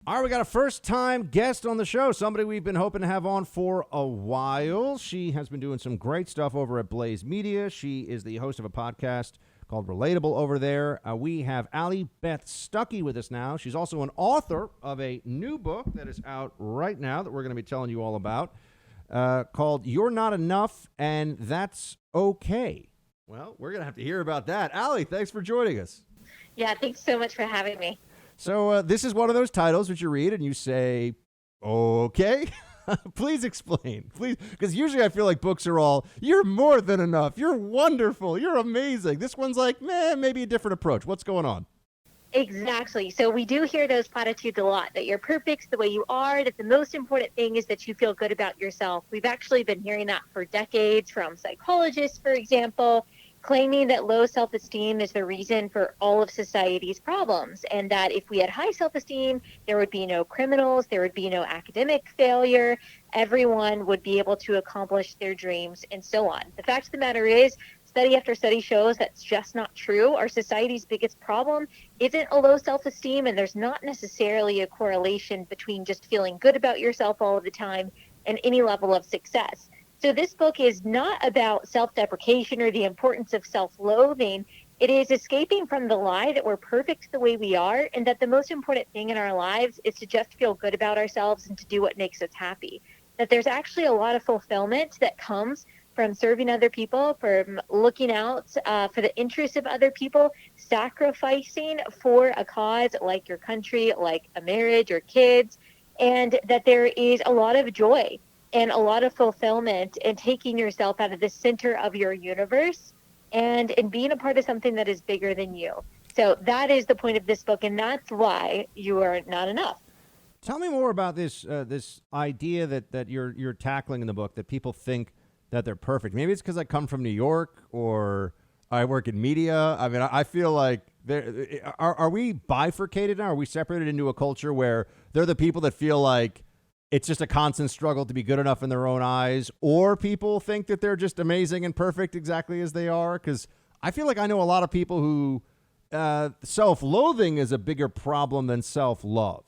All right, we got a first-time guest on the show, somebody we've been hoping to have on for a while. She has been doing some great stuff over at Blaze Media. She is the host of a podcast called Relatable over there. We have Allie Beth Stuckey with us now. She's also an author of a new book that is out right now that we're going to be telling you all about, called You're Not Enough, and That's Okay. Well, we're going to have to hear about that. Allie, thanks for joining us. Yeah, thanks so much for having me. So this is one of those titles which you read and you say, okay, please explain, please. Because usually I feel like books are all, you're more than enough. You're wonderful. You're amazing. This one's like, maybe a different approach. What's going on? Exactly. So we do hear those platitudes a lot, that you're perfect the way you are, that the most important thing is that you feel good about yourself. We've actually been hearing that for decades from psychologists, for example, claiming that low self-esteem is the reason for all of society's problems, and that if we had high self-esteem, there would be no criminals, there would be no academic failure, everyone would be able to accomplish their dreams, and so on. The fact of the matter is, study after study shows that's just not true. Our society's biggest problem isn't a low self-esteem, and there's not necessarily a correlation between just feeling good about yourself all of the time and any level of success. So this book is not about self-deprecation or the importance of self-loathing. It is escaping from the lie that we're perfect the way we are, and that the most important thing in our lives is to just feel good about ourselves and to do what makes us happy. That there's actually a lot of fulfillment that comes from serving other people, from looking out for the interests of other people, sacrificing for a cause like your country, like a marriage or kids, and that there is a lot of joy and a lot of fulfillment in taking yourself out of the center of your universe and in being a part of something that is bigger than you. So that is the point of this book, and that's why you are not enough. Tell me more about this this idea that you're tackling in the book, that people think that they're perfect. Maybe it's because I come from New York or I work in media. I mean, I feel like are we bifurcated now? Are we separated into a culture where they're the people that feel like it's just a constant struggle to be good enough in their own eyes, or people think that they're just amazing and perfect exactly as they are? Because I feel like I know a lot of people who self-loathing is a bigger problem than self-love.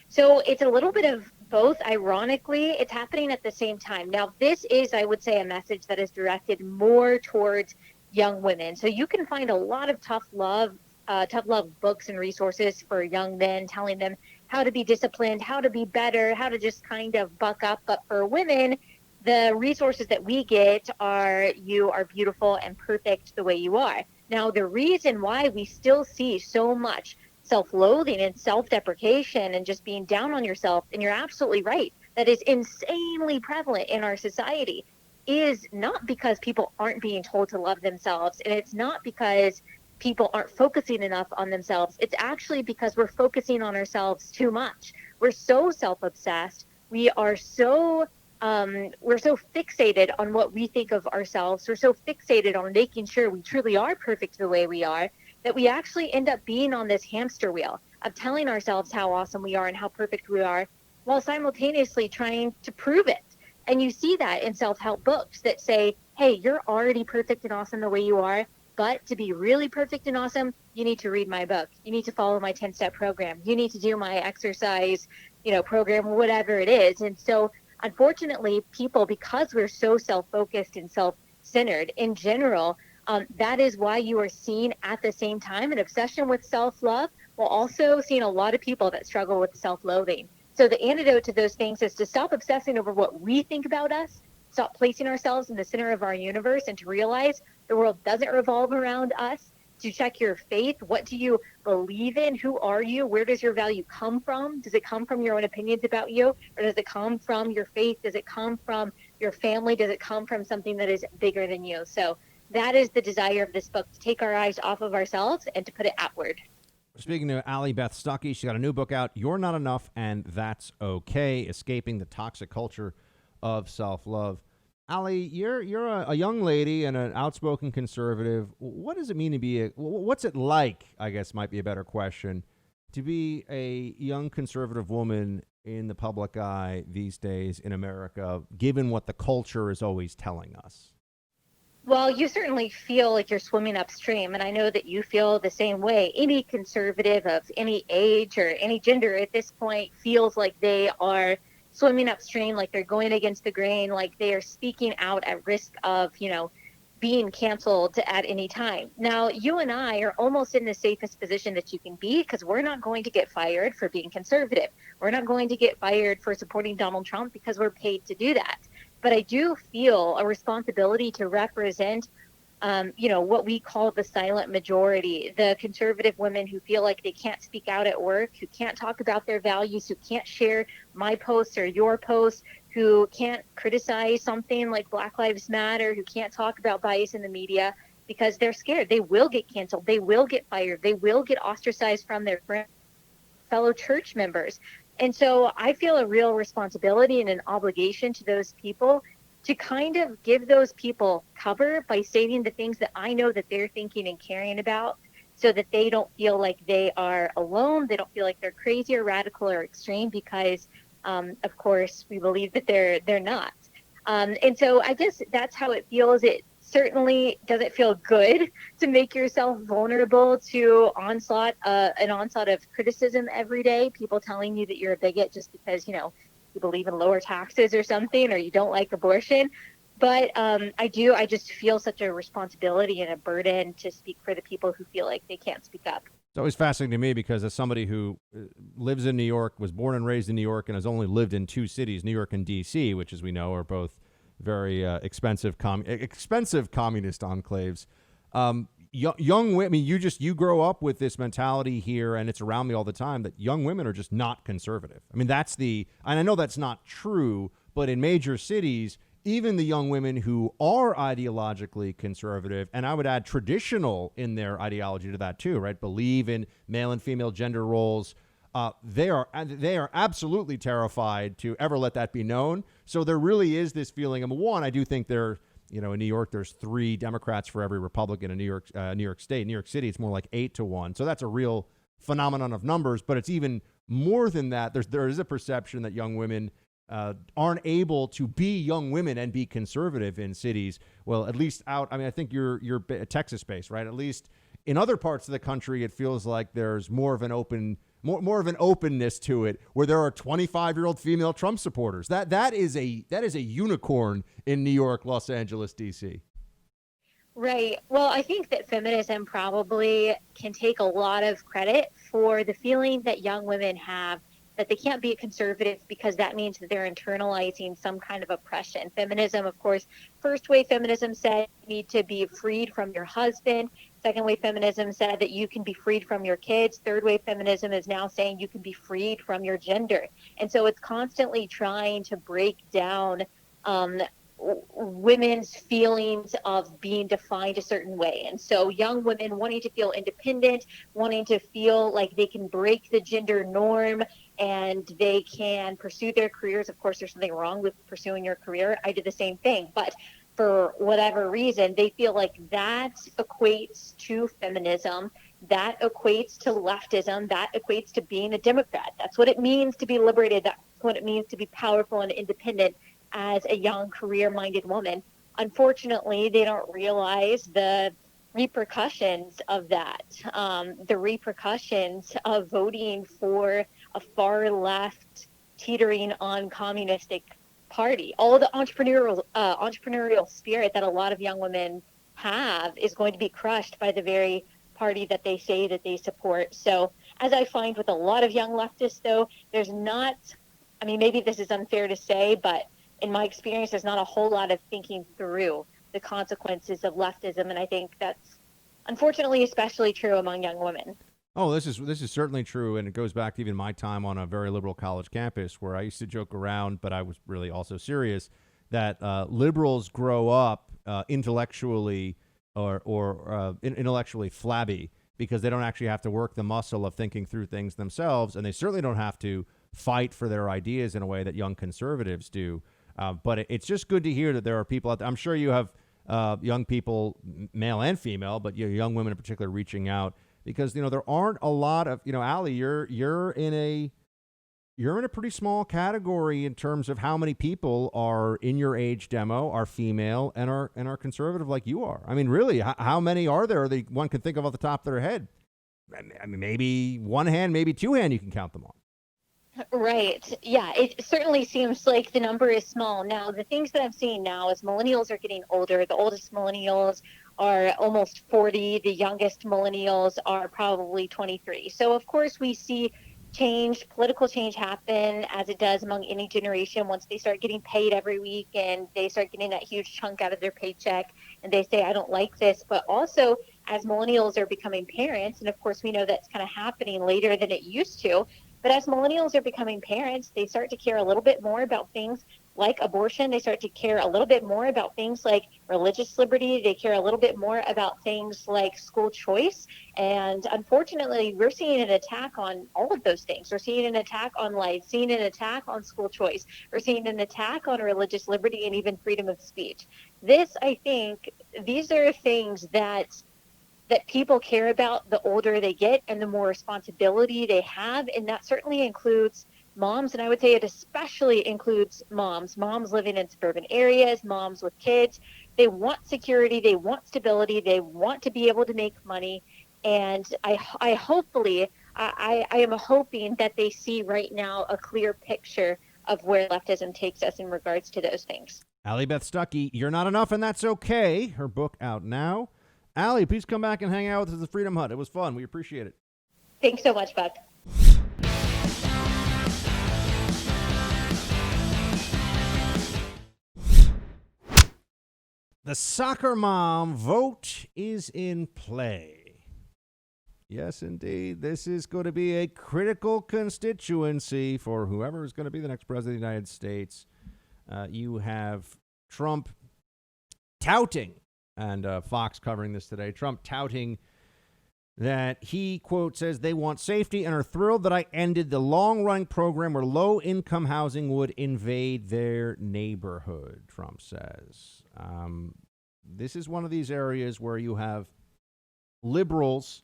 So it's a little bit of both. Ironically, it's happening at the same time. Now, this is, I would say, a message that is directed more towards young women. So you can find a lot of tough love books and resources for young men, telling them how to be disciplined, how to be better, how to just kind of buck up. But for women, the resources that we get are, you are beautiful and perfect the way you are. Now, the reason why we still see so much self-loathing and self-deprecation and just being down on yourself, and you're absolutely right, that is insanely prevalent in our society, is not because people aren't being told to love themselves, and it's not because people aren't focusing enough on themselves. It's actually because we're focusing on ourselves too much. We're so self-obsessed. We are so we're so fixated on what we think of ourselves. We're so fixated on making sure we truly are perfect the way we are, that we actually end up being on this hamster wheel of telling ourselves how awesome we are and how perfect we are, while simultaneously trying to prove it. And you see that in self-help books that say, hey, you're already perfect and awesome the way you are, but to be really perfect and awesome, you need to read my book. You need to follow my 10-step program. You need to do my exercise, program, whatever it is. And so, unfortunately, people, because we're so self-focused and self-centered in general, that is why you are seeing at the same time an obsession with self-love, while also seeing a lot of people that struggle with self-loathing. So the antidote to those things is to stop obsessing over what we think about us, stop placing ourselves in the center of our universe, and to realize the world doesn't revolve around us, to check your faith. What do you believe in? Who are you? Where does your value come from? Does it come from your own opinions about you? Or does it come from your faith? Does it come from your family? Does it come from something that is bigger than you? So that is the desire of this book, to take our eyes off of ourselves and to put it outward. Speaking to Allie Beth Stuckey, she's got a new book out, You're Not Enough, and That's Okay, Escaping the Toxic Culture of Self-Love. Allie, you're a young lady and an outspoken conservative. What does it mean to be what's it like, I guess might be a better question, to be a young conservative woman in the public eye these days in America, given what the culture is always telling us? Well, you certainly feel like you're swimming upstream, and I know that you feel the same way. Any conservative of any age or any gender at this point feels like they are swimming upstream, like they're going against the grain, like they are speaking out at risk of, being canceled at any time. Now, you and I are almost in the safest position that you can be because we're not going to get fired for being conservative. We're not going to get fired for supporting Donald Trump because we're paid to do that. But I do feel a responsibility to represent, what we call the silent majority, the conservative women who feel like they can't speak out at work, who can't talk about their values, who can't share my posts or your posts, who can't criticize something like Black Lives Matter, who can't talk about bias in the media because they're scared. They will get canceled. They will get fired. They will get ostracized from their fellow church members. And so I feel a real responsibility and an obligation to those people to kind of give those people cover by stating the things that I know that they're thinking and caring about so that they don't feel like they are alone. They don't feel like they're crazy or radical or extreme because, of course, we believe that they're not. And so I guess that's how it feels. It certainly doesn't feel good to make yourself vulnerable to an onslaught of criticism every day. People telling you that you're a bigot just because, you believe in lower taxes or something, or you don't like abortion. But I just feel such a responsibility and a burden to speak for the people who feel like they can't speak up. It's always fascinating to me because as somebody who lives in New York, was born and raised in New York, and has only lived in two cities, New York and D.C., which, as we know, are both very expensive communist enclaves. Young women, you grow up with this mentality here, and it's around me all the time that young women are just not conservative. I mean, and I know that's not true, but in major cities, even the young women who are ideologically conservative, and I would add traditional in their ideology to that too, right? Believe in male and female gender roles. They are absolutely terrified to ever let that be known. So there really is this feeling. One, I do think in New York, there's 3 Democrats for every Republican in New York State. New York City, it's more like 8-1. So that's a real phenomenon of numbers. But it's even more than that. There is a perception that young women aren't able to be young women and be conservative in cities. Well, at least I think you're Texas based, right? At least in other parts of the country, it feels like there's more of an openness to it, where there are 25-year-old female Trump supporters. That is a unicorn in New York, Los Angeles, D.C. Right. Well, I think that feminism probably can take a lot of credit for the feeling that young women have that they can't be a conservative because that means that they're internalizing some kind of oppression. Feminism, of course, first wave feminism said you need to be freed from your husband. Second wave feminism said that you can be freed from your kids. Third wave feminism is now saying you can be freed from your gender. And so it's constantly trying to break down women's feelings of being defined a certain way. And so young women wanting to feel independent, wanting to feel like they can break the gender norm and they can pursue their careers. Of course, there's something wrong with pursuing your career. I did the same thing. But for whatever reason, they feel like that equates to feminism, that equates to leftism, that equates to being a Democrat. That's what it means to be liberated. That's what it means to be powerful and independent as a young career-minded woman. Unfortunately, they don't realize the repercussions of that, the repercussions of voting for a far left teetering on communistic party. All the entrepreneurial spirit that a lot of young women have is going to be crushed by the very party that they say that they support. So as I find with a lot of young leftists, though, there's not, maybe this is unfair to say, but in my experience, there's not a whole lot of thinking through the consequences of leftism. And I think that's unfortunately especially true among young women. Oh, this is certainly true, and it goes back to even my time on a very liberal college campus, where I used to joke around, but I was really also serious, that liberals grow up intellectually or intellectually flabby because they don't actually have to work the muscle of thinking through things themselves, and they certainly don't have to fight for their ideas in a way that young conservatives do. But it's just good to hear that there are people out there. I'm sure you have young people, male and female, but young women in particular, reaching out because there aren't a lot of Allie. You're in you're in a pretty small category in terms of how many people are in your age demo, are female, and are conservative like you are. I mean, really, how many are there that one can think of off the top of their head? I mean, maybe one hand, maybe two hand, you can count them on. Right. Yeah, it certainly seems like the number is small. Now, the things that I'm seeing now is millennials are getting older. The oldest millennials are almost 40. The youngest millennials are probably 23. So, of course, we see political change happen as it does among any generation once they start getting paid every week and they start getting that huge chunk out of their paycheck and they say, I don't like this. But also, as millennials are becoming parents, and of course, we know that's kind of happening later than it used to. But as millennials are becoming parents, they start to care a little bit more about things like abortion. They start to care a little bit more about things like religious liberty. They care a little bit more about things like school choice. And unfortunately, we're seeing an attack on all of those things. We're seeing an attack on life, seeing an attack on school choice. We're seeing an attack on religious liberty and even freedom of speech. I think, these are things that people care about the older they get and the more responsibility they have. And that certainly includes moms. And I would say it especially includes moms living in suburban areas, moms with kids. They want security. They want stability. They want to be able to make money. And I am hoping that they see right now a clear picture of where leftism takes us in regards to those things. Allie Beth Stuckey, You're Not Enough and That's Okay. Her book out now. Allie, please come back and hang out with us at the Freedom Hut. It was fun. We appreciate it. Thanks so much, Buck. The soccer mom vote is in play. Yes, indeed. This is going to be a critical constituency for whoever is going to be the next president of the United States. You have Trump touting, and Fox covering this today, Trump touting that he, quote, says they want safety and are thrilled that I ended the long-running program where low-income housing would invade their neighborhood, Trump says. This is one of these areas where you have liberals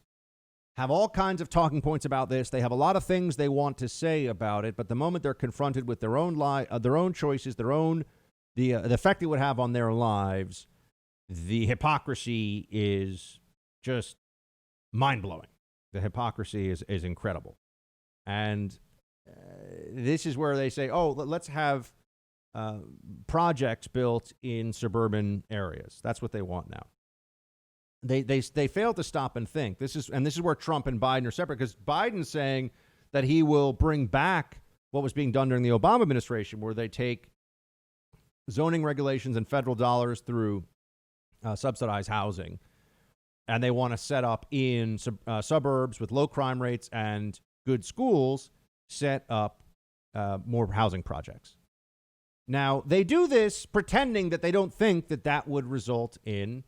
have all kinds of talking points about this. They have a lot of things they want to say about it, but the moment they're confronted with their own their own choices, the effect it would have on their lives, the hypocrisy is just mind-blowing. The hypocrisy is incredible. And this is where they say, oh, let's have projects built in suburban areas. That's what they want now. They fail to stop and think. This is where Trump and Biden are separate, because Biden's saying that he will bring back what was being done during the Obama administration, where they take zoning regulations and federal dollars through subsidized housing, and they want to set up in suburbs with low crime rates and good schools, set up more housing projects. Now, they do this pretending that they don't think that that would result in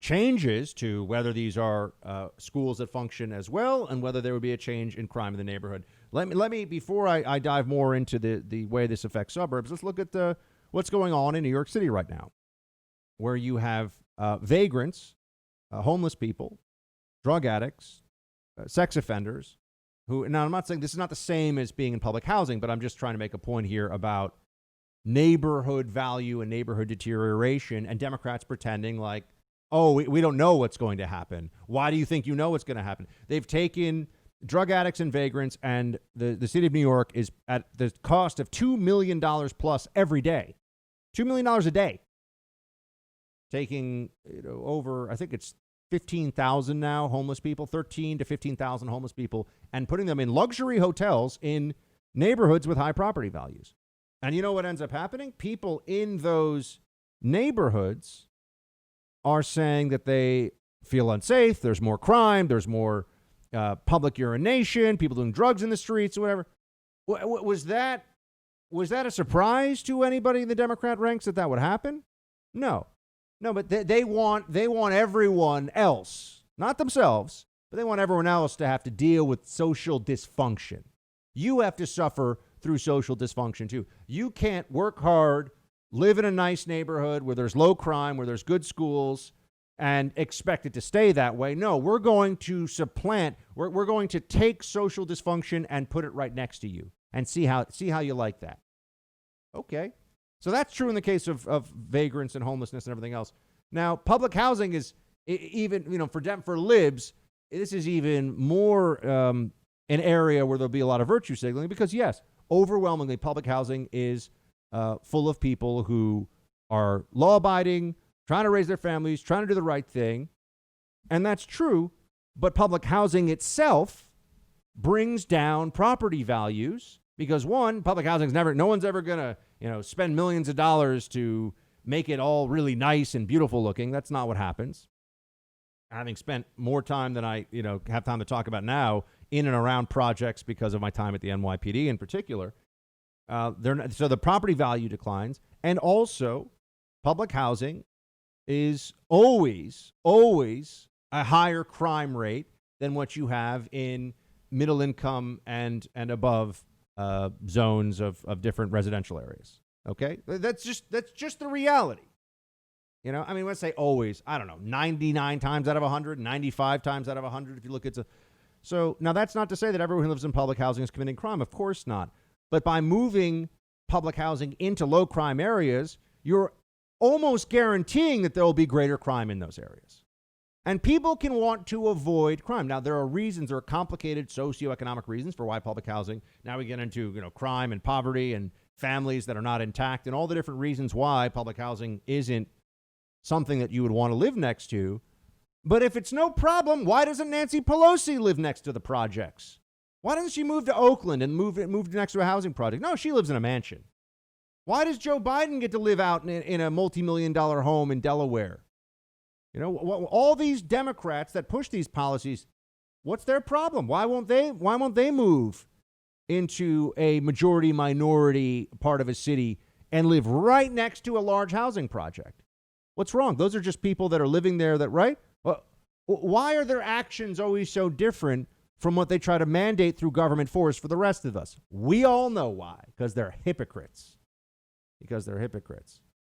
changes to whether these are schools that function as well and whether there would be a change in crime in the neighborhood. Let me before I dive more into the way this affects suburbs, let's look at what's going on in New York City right now, where you have vagrants, homeless people, drug addicts, sex offenders, who, now I'm not saying this is not the same as being in public housing, but I'm just trying to make a point here about neighborhood value and neighborhood deterioration, and Democrats pretending like, oh, we don't know what's going to happen. Why do you think you know what's going to happen? They've taken drug addicts and vagrants, and the city of New York is at the cost of $2 million plus every day. $2 million a day. Taking over, I think it's 15,000 now homeless people, 13 to 15,000 homeless people, and putting them in luxury hotels in neighborhoods with high property values. And you know what ends up happening? People in those neighborhoods are saying that they feel unsafe. There's more crime. There's more public urination, people doing drugs in the streets or whatever. Was that a surprise to anybody in the Democrat ranks that would happen? No, but they want everyone else, not themselves, but they want everyone else to have to deal with social dysfunction. You have to suffer through social dysfunction too. You can't work hard, live in a nice neighborhood where there's low crime, where there's good schools, and expect it to stay that way. No, we're going to supplant, we're going to take social dysfunction and put it right next to you and see how you like that. Okay. So that's true in the case of vagrants and homelessness and everything else. Now, public housing is even, for libs, this is even more an area where there'll be a lot of virtue signaling because, yes, overwhelmingly public housing is full of people who are law-abiding, trying to raise their families, trying to do the right thing. And that's true, but public housing itself brings down property values because, one, public housing is no one's ever going to, spend millions of dollars to make it all really nice and beautiful looking. That's not what happens. Having spent more time than I, have time to talk about now in and around projects because of my time at the NYPD in particular, so the property value declines, and also public housing is always a higher crime rate than what you have in middle income and above zones of different residential areas. Okay, that's just the reality. Let's say always, I don't know, 99 times out of 100, 95 times out of 100 if you look at it. So now that's not to say that everyone who lives in public housing is committing crime. Of course not. But by moving public housing into low crime areas, you're almost guaranteeing that there will be greater crime in those areas. And people can want to avoid crime. Now, there are complicated socioeconomic reasons for why public housing. Now we get into, crime and poverty and families that are not intact and all the different reasons why public housing isn't something that you would want to live next to. But if it's no problem, why doesn't Nancy Pelosi live next to the projects? Why doesn't she move to Oakland and move next to a housing project? No, she lives in a mansion. Why does Joe Biden get to live out in a multi-million-dollar home in Delaware? All these Democrats that push these policies, what's their problem? Why won't they move into a majority-minority part of a city and live right next to a large housing project? What's wrong? Those are just people that are living there right? Why are their actions always so different from what they try to mandate through government force for the rest of us? We all know why, because they're hypocrites.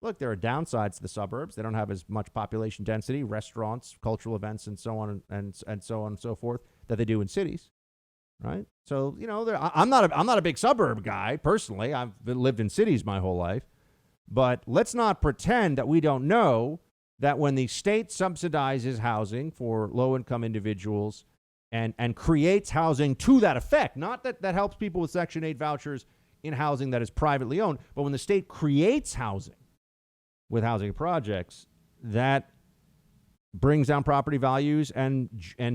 Look, there are downsides to the suburbs. They don't have as much population density, restaurants, cultural events, and so on and so on and so forth that they do in cities, right? So, I'm not a big suburb guy personally. I've lived in cities my whole life. But let's not pretend that we don't know that when the state subsidizes housing for low-income individuals and creates housing to that effect, not that helps people with Section 8 vouchers in housing that is privately owned, but when the state creates housing with housing projects, that brings down property values and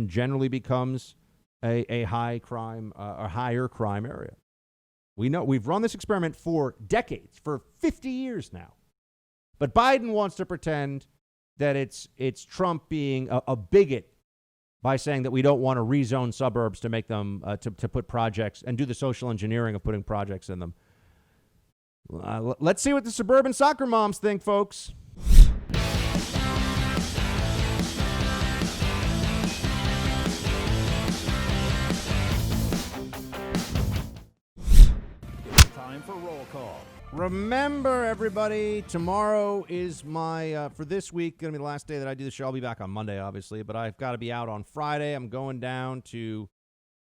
generally becomes a higher crime area. We know we've run this experiment for decades, for 50 years now. But Biden wants to pretend that it's Trump being a bigot by saying that we don't want to rezone suburbs to make them to put projects and do the social engineering of putting projects in them. Let's see what the suburban soccer moms think, folks. Time for roll call. Remember, everybody, tomorrow is my, for this week, going to be the last day that I do the show. I'll be back on Monday, obviously, but I've got to be out on Friday. I'm going down to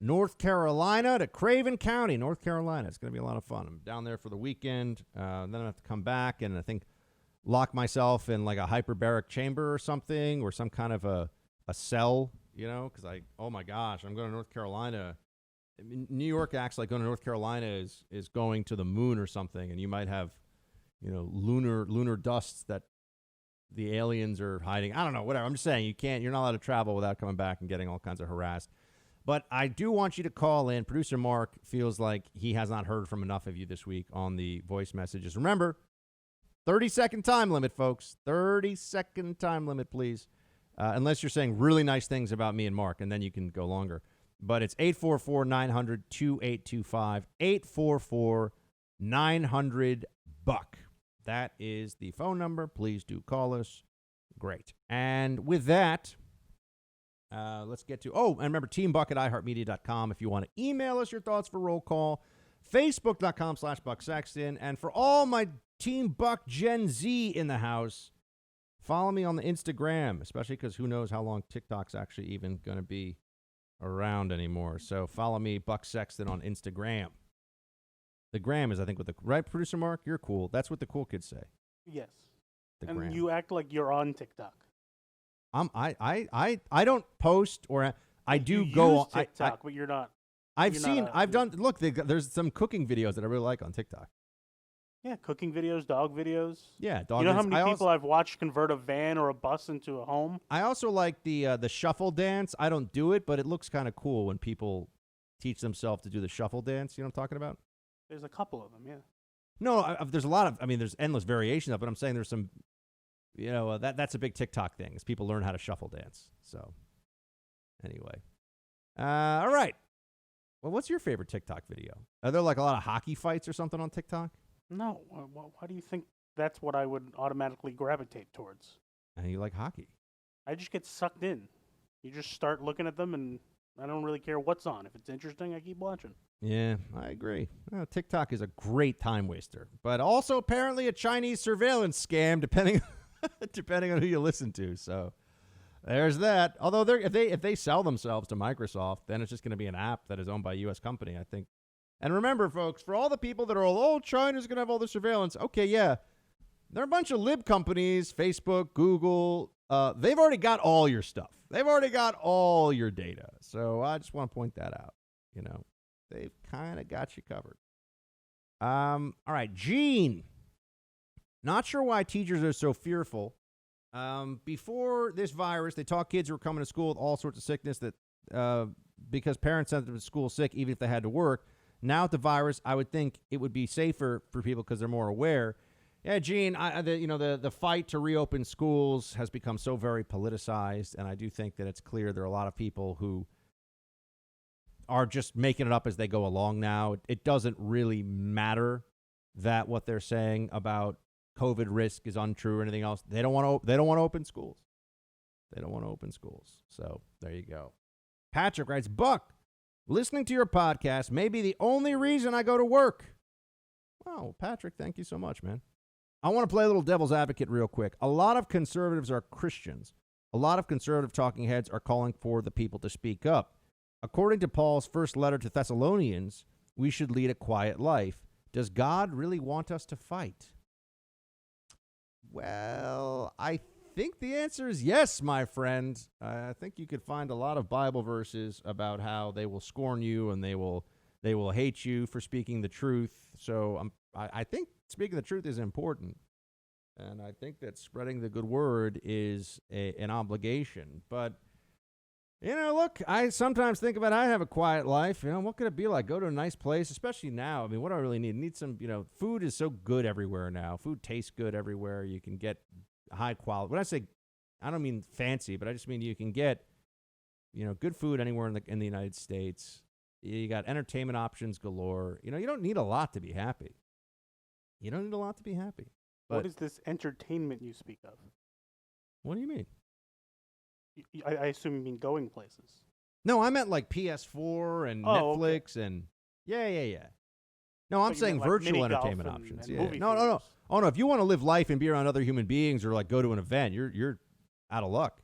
North Carolina, to Craven County, North Carolina. It's going to be a lot of fun. I'm down there for the weekend. Then I have to come back and I think lock myself in like a hyperbaric chamber or something, or some kind of a cell, because oh my gosh, I'm going to North Carolina. I mean, New York acts like going to North Carolina is going to the moon or something, and you might have, lunar dusts that the aliens are hiding. I don't know, whatever. I'm just saying you're not allowed to travel without coming back and getting all kinds of harassed. But I do want you to call in. Producer Mark feels like he has not heard from enough of you this week on the voice messages. Remember, 30-second time limit, folks. 30-second time limit, please. Unless you're saying really nice things about me and Mark, and then you can go longer. But it's 844-900-2825, 844-900-BUCK. That is the phone number. Please do call us. Great. And with that, let's get to, and remember, teambuck@iheartmedia.com if you want to email us your thoughts for roll call, facebook.com/Buck Sexton. And for all my Team Buck Gen Z in the house, follow me on the Instagram, especially because who knows how long TikTok's actually even going to be around anymore. So follow me, Buck Sexton, on Instagram. The gram is, I think, what the right producer Mark. You're cool. That's what the cool kids say. Yes. The And gram. you act like you're on TikTok. I don't post or I do you go use on TikTok, but you're not. I've you're seen not I've done look there's some cooking videos that I really like on TikTok. Yeah, cooking videos, dog videos. Yeah, dog. You know how videos. many people I've watched convert a van or a bus into a home? I also like the shuffle dance. I don't do it, but it looks kind of cool when people teach themselves to do the shuffle dance. You know what I'm talking about? There's a couple of them, yeah. No, there's a lot of. I mean, there's endless variations of it. I'm saying there's some. You know, that's a big TikTok thing. Is people learn how to shuffle dance. So, anyway, all right. Well, what's your favorite TikTok video? Are there like a lot of hockey fights or something on TikTok? No, why do you think that's what I would automatically gravitate towards? And you like hockey? I just get sucked in. You just start looking at them, and I don't really care what's on. If it's interesting, I keep watching. Yeah, I agree. TikTok is a great time waster, but also apparently a Chinese surveillance scam, depending on who you listen to. So there's that. Although if they sell themselves to Microsoft, then it's just going to be an app that is owned by a U.S. company, I think. And remember, folks, for all the people that are all, China's going to have all the surveillance. Okay, yeah. There are a bunch of lib companies, Facebook, Google. They've already got all your stuff. They've already got all your data. So I just want to point that out. You know, they've kind of got you covered. All right, Gene. Not sure why teachers are so fearful. Before this virus, they taught kids who were coming to school with all sorts of sickness that because parents sent them to school sick even if they had to work. Now with the virus, I would think it would be safer for people because they're more aware. Yeah, Gene, the fight to reopen schools has become so very politicized, and I do think that it's clear there are a lot of people who are just making it up as they go along now. It doesn't really matter that what they're saying about COVID risk is untrue or anything else. They don't want to open schools. They don't want to open schools. So there you go. Patrick writes, Buck, listening to your podcast may be the only reason I go to work. Oh, Patrick, thank you so much, man. I want to play a little devil's advocate real quick. A lot of conservatives are Christians. A lot of conservative talking heads are calling for the people to speak up. According to Paul's first letter to Thessalonians, we should lead a quiet life. Does God really want us to fight? Well, I think the answer is yes, my friend. I think you could find a lot of Bible verses about how they will scorn you and they will hate you for speaking the truth. So I think speaking the truth is important, and I think that spreading the good word is an obligation. But look, I sometimes think about I have a quiet life. What could it be like? Go to a nice place, especially now. I mean, what do I really need? I need some. Food is so good everywhere now. Food tastes good everywhere. You can get high quality. When I say, I don't mean fancy, but I just mean you can get, good food anywhere in the United States. You got entertainment options galore. You don't need a lot to be happy. You don't need a lot to be happy. But what is this entertainment you speak of? What do you mean? I assume you mean going places. No, I meant like PS4 and Netflix and yeah. No, I'm saying like virtual mini golf entertainment and options. movie No. theaters. Oh no, if you want to live life and be around other human beings or like go to an event, you're out of luck.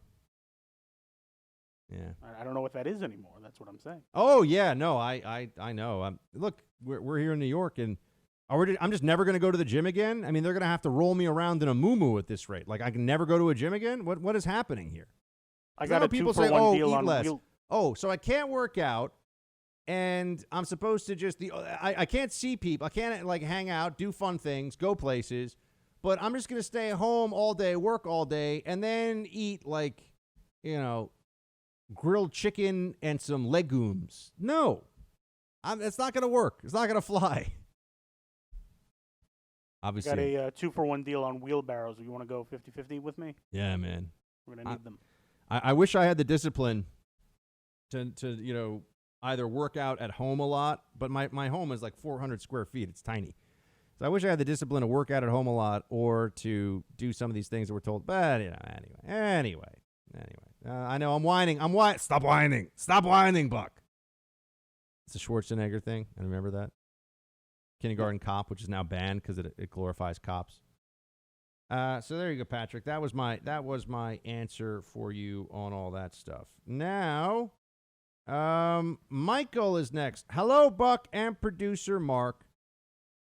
Yeah. I don't know what that is anymore. That's what I'm saying. Oh yeah, no, I know. Look, we're here in New York, and I'm just never going to go to the gym again. I mean, they're going to have to roll me around in a muumuu at this rate. Like I can never go to a gym again. What is happening here? I got a people 2-for-1 deal eat on less. wheel. Oh, so I can't work out, and I'm supposed to just I can't see people. I can't like hang out, do fun things, go places. But I'm just going to stay at home all day, work all day, and then eat like, grilled chicken and some legumes. No, it's not going to work. It's not going to fly. Obviously. Got a 2-for-1 deal on wheelbarrows. You want to go 50-50 with me? Yeah, man. We're going to need them. I wish I had the discipline to either work out at home a lot, but my home is like 400 square feet. It's tiny. So I wish I had the discipline to work out at home a lot or to do some of these things that we're told. But, anyway. I know I'm whining. Stop whining. Stop whining, Buck. It's a Schwarzenegger thing. I remember that. Kindergarten Cop, which is now banned because it glorifies cops. So there you go, Patrick. That was my answer for you on all that stuff. Now, Michael is next. Hello, Buck and producer Mark.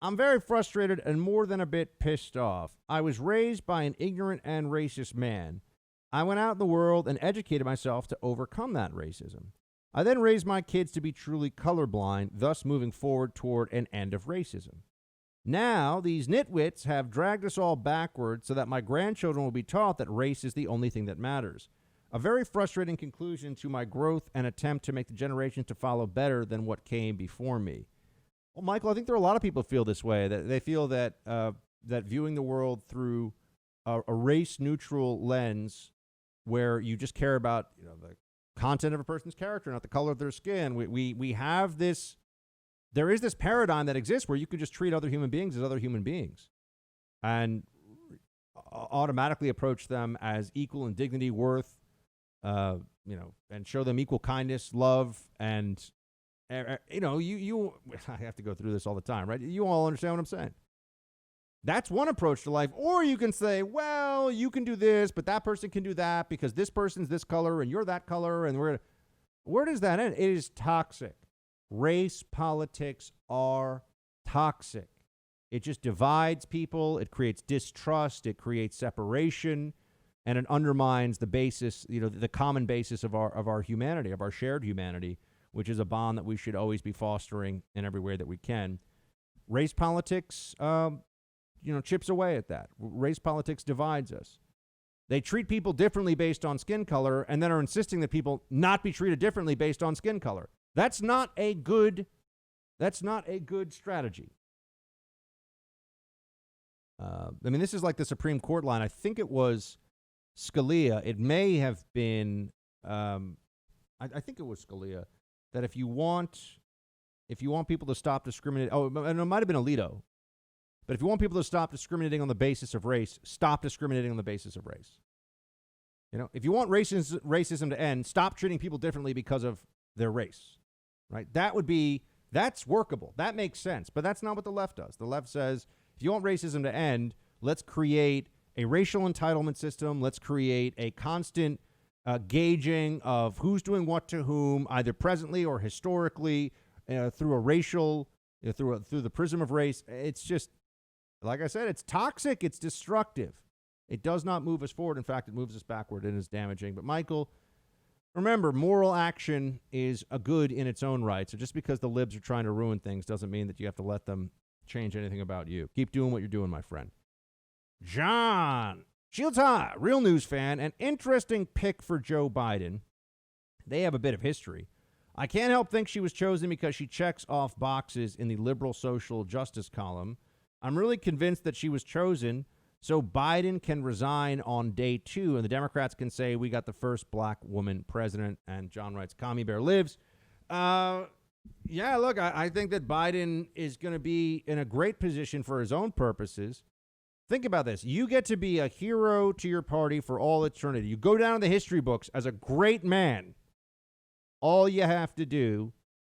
I'm very frustrated and more than a bit pissed off. I was raised by an ignorant and racist man. I went out in the world and educated myself to overcome that racism. I then raised my kids to be truly colorblind, thus moving forward toward an end of racism. Now, these nitwits have dragged us all backward so that my grandchildren will be taught that race is the only thing that matters. A very frustrating conclusion to my growth and attempt to make the generations to follow better than what came before me. Well, Michael, I think there are a lot of people who feel this way, that they feel that that viewing the world through a race-neutral lens where you just care about the content of a person's character, not the color of their skin. We have this, there is this paradigm that exists where you can just treat other human beings as other human beings and automatically approach them as equal in dignity, worth, and show them equal kindness, love, and you I have to go through this all the time, right? You all understand what I'm saying. That's one approach to life. Or you can say, well, you can do this, but that person can do that because this person's this color and you're that color. And where does that end? It is toxic. Race politics are toxic. It just divides people. It creates distrust. It creates separation. And it undermines the basis, the common basis of our humanity, of our shared humanity, which is a bond that we should always be fostering in every way that we can. Race politics, chips away at that. Race politics divides us. They treat people differently based on skin color and then are insisting that people not be treated differently based on skin color. That's not a good strategy. This is like the Supreme Court line. I think it was Scalia. It may have been, I think it was Scalia, that if you want people to stop discriminating, and it might have been Alito, but if you want people to stop discriminating on the basis of race, stop discriminating on the basis of race. If you want racism to end, stop treating people differently because of their race, right? That's workable. That makes sense. But that's not what the left does. The left says, if you want racism to end, let's create a racial entitlement system. Let's create a constant gauging of who's doing what to whom, either presently or historically, through a racial, through the prism of race. It's just, like I said, it's toxic. It's destructive. It does not move us forward. In fact, it moves us backward and is damaging. But Michael, remember, moral action is a good in its own right. So just because the libs are trying to ruin things doesn't mean that you have to let them change anything about you. Keep doing what you're doing, my friend. John Shields High, Real News fan, an interesting pick for Joe Biden. They have a bit of history. I can't help think she was chosen because she checks off boxes in the liberal social justice column. I'm really convinced that she was chosen so Biden can resign on day 2 and the Democrats can say we got the first black woman president. And John writes, Commie Bear lives. I think that Biden is going to be in a great position for his own purposes. Think about this. You get to be a hero to your party for all eternity. You go down in the history books as a great man. All you have to do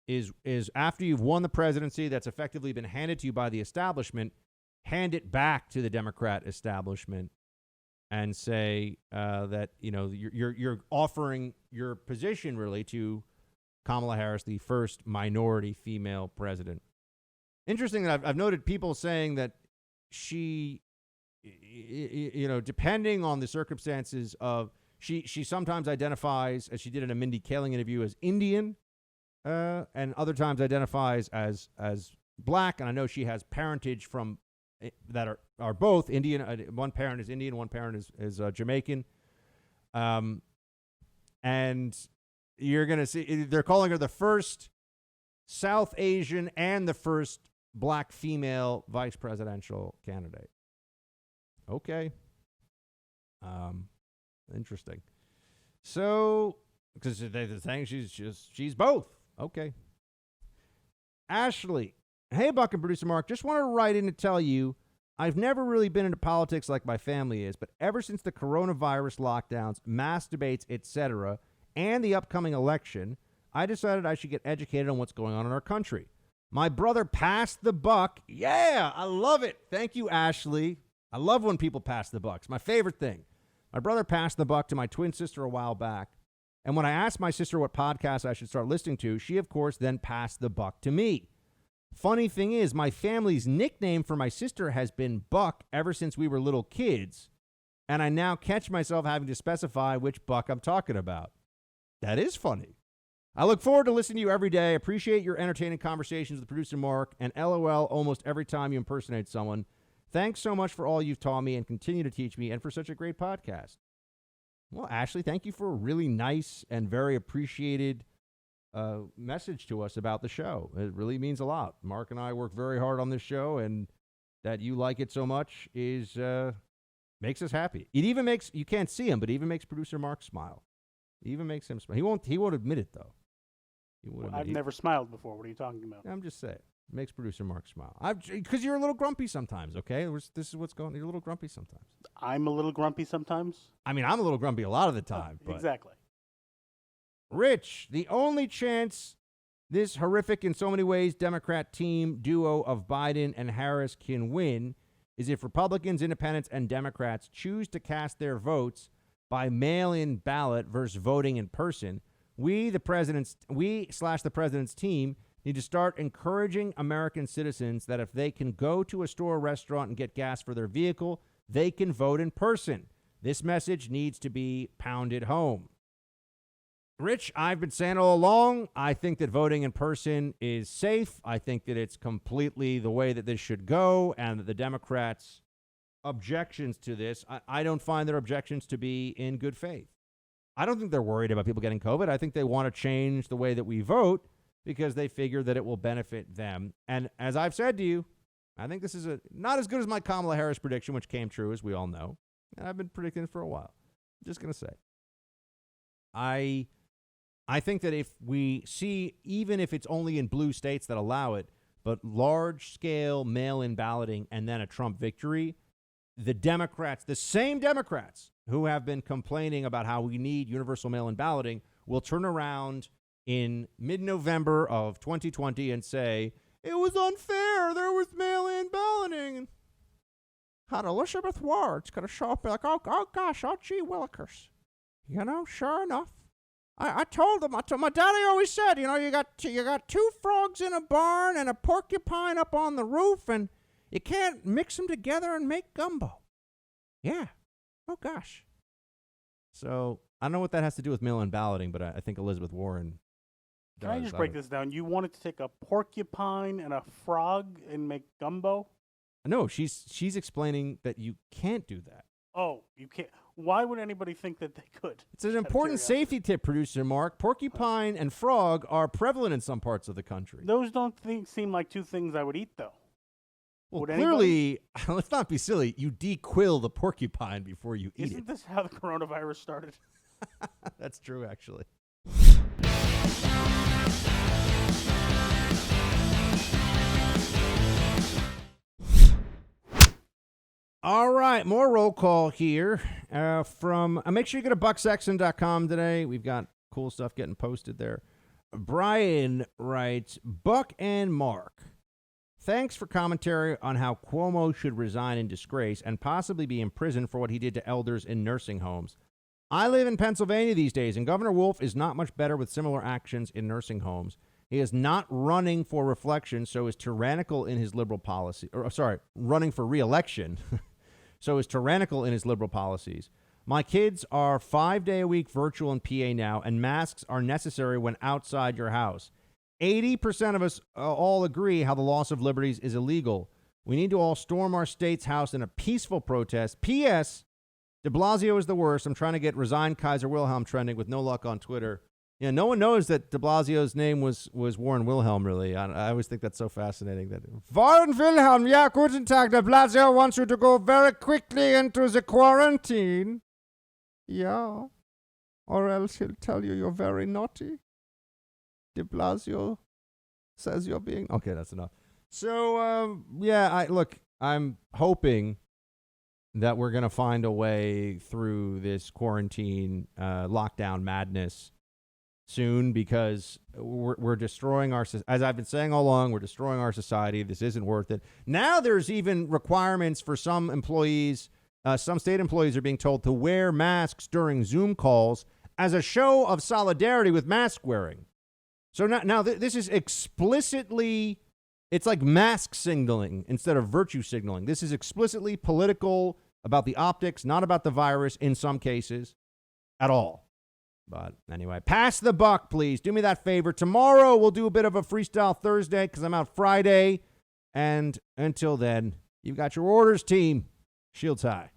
is after you've won the presidency that's effectively been handed to you by the establishment, hand it back to the Democrat establishment and say that you're offering your position really to Kamala Harris, the first minority female president. Interesting that I've noted people saying that she, depending on the circumstances of, she sometimes identifies, as she did in a Mindy Kaling interview, as Indian, and other times identifies as black. And I know she has parentage from that are both Indian. One parent is Indian, one parent is Jamaican. And you're going to see, they're calling her the first South Asian and the first black female vice presidential candidate. Okay. Interesting. So, because they're saying she's both. Okay. Ashley. Hey, Buck and Producer Mark. Just want to write in to tell you I've never really been into politics like my family is, but ever since the coronavirus lockdowns, mass debates, etc., and the upcoming election, I decided I should get educated on what's going on in our country. My brother passed the buck. Yeah, I love it. Thank you, Ashley. I love when people pass the buck. It's my favorite thing. My brother passed the buck to my twin sister a while back. And when I asked my sister what podcast I should start listening to, she, of course, then passed the buck to me. Funny thing is, my family's nickname for my sister has been Buck ever since we were little kids, and I now catch myself having to specify which Buck I'm talking about. That is funny. I look forward to listening to you every day. Appreciate your entertaining conversations with producer Mark, and LOL almost every time you impersonate someone. Thanks so much for all you've taught me and continue to teach me, and for such a great podcast. Well, Ashley, thank you for a really nice and very appreciated message to us about the show. It really means a lot. Mark and I work very hard on this show, and that you like it so much is makes us happy. It even makes, you can't see him, but it even makes producer Mark smile. It even makes him smile. He won't admit it, though. I've never smiled before. What are you talking about? I'm just saying. It makes producer Mark smile. Because you're a little grumpy sometimes, okay? This is what's going on. You're a little grumpy sometimes. I'm a little grumpy sometimes. I mean, I'm a little grumpy a lot of the time. But exactly. Rich, the only chance this horrific in so many ways Democrat team duo of Biden and Harris can win is if Republicans, Independents, and Democrats choose to cast their votes by mail-in ballot versus voting in person. We, the president's team, need to start encouraging American citizens that if they can go to a store or restaurant and get gas for their vehicle, they can vote in person. This message needs to be pounded home. Rich, I've been saying all along, I think that voting in person is safe. I think that it's completely the way that this should go, and that the Democrats' objections to this, I don't find their objections to be in good faith. I don't think they're worried about people getting COVID. I think they want to change the way that we vote because they figure that it will benefit them. And as I've said to you, I think this is not as good as my Kamala Harris prediction, which came true, as we all know. And I've been predicting it for a while. I'm just going to say. I think that if we see, even if it's only in blue states that allow it, but large-scale mail-in balloting and then a Trump victory, the Democrats, the same Democrats who have been complaining about how we need universal mail-in balloting, will turn around in mid-November of 2020 and say, it was unfair, there was mail-in balloting. Had Elizabeth Warren's going to show up and like, oh gosh, oh gee willikers. You know, sure enough. I told him, my daddy always said, you know, you got two frogs in a barn and a porcupine up on the roof, and you can't mix them together and make gumbo. Yeah. Oh, gosh. So I don't know what that has to do with mail-in balloting, but I think Elizabeth Warren does. Can I just break this down? You wanted to take a porcupine and a frog and make gumbo? No, she's explaining that you can't do that. Oh, you can't. Why would anybody think that they could? It's an important safety tip, producer Mark. Porcupine and frog are prevalent in some parts of the country. Those don't seem like two things I would eat, though. Well, clearly, let's not be silly. You dequill the porcupine before you eat it. Isn't this how the coronavirus started? That's true, actually. All right, more roll call here from, make sure you go to bucksexton.com today. We've got cool stuff getting posted there. Brian writes, Buck and Mark, thanks for commentary on how Cuomo should resign in disgrace and possibly be imprisoned for what he did to elders in nursing homes. I live in Pennsylvania these days, and Governor Wolf is not much better with similar actions in nursing homes. He is not running for reflection, so is tyrannical in his liberal policy. Running for re-election, so is tyrannical in his liberal policies. My kids are 5-day-a-week virtual in PA now, and masks are necessary when outside your house. 80% of us all agree how the loss of liberties is illegal. We need to all storm our state's house in a peaceful protest. P.S. De Blasio is the worst. I'm trying to get resigned Kaiser Wilhelm trending with no luck on Twitter. Yeah, no one knows that de Blasio's name was Warren Wilhelm, really. I always think that's so fascinating. That Warren Wilhelm, yeah, guten Tag. De Blasio wants you to go very quickly into the quarantine. Yeah, or else he'll tell you you're very naughty. De Blasio says you're being... Okay, that's enough. So, I'm hoping that we're going to find a way through this quarantine lockdown madness soon, because we're destroying our, as I've been saying all along, we're destroying our society. This isn't worth it. Now there's even requirements for some employees. Some state employees are being told to wear masks during Zoom calls as a show of solidarity with mask wearing. So now this is explicitly It's like mask signaling instead of virtue signaling. This is explicitly political, about the optics, not about the virus in some cases at all. But anyway, pass the buck, please. Do me that favor. Tomorrow we'll do a bit of a Freestyle Thursday because I'm out Friday. And until then, you've got your orders, team. Shields high.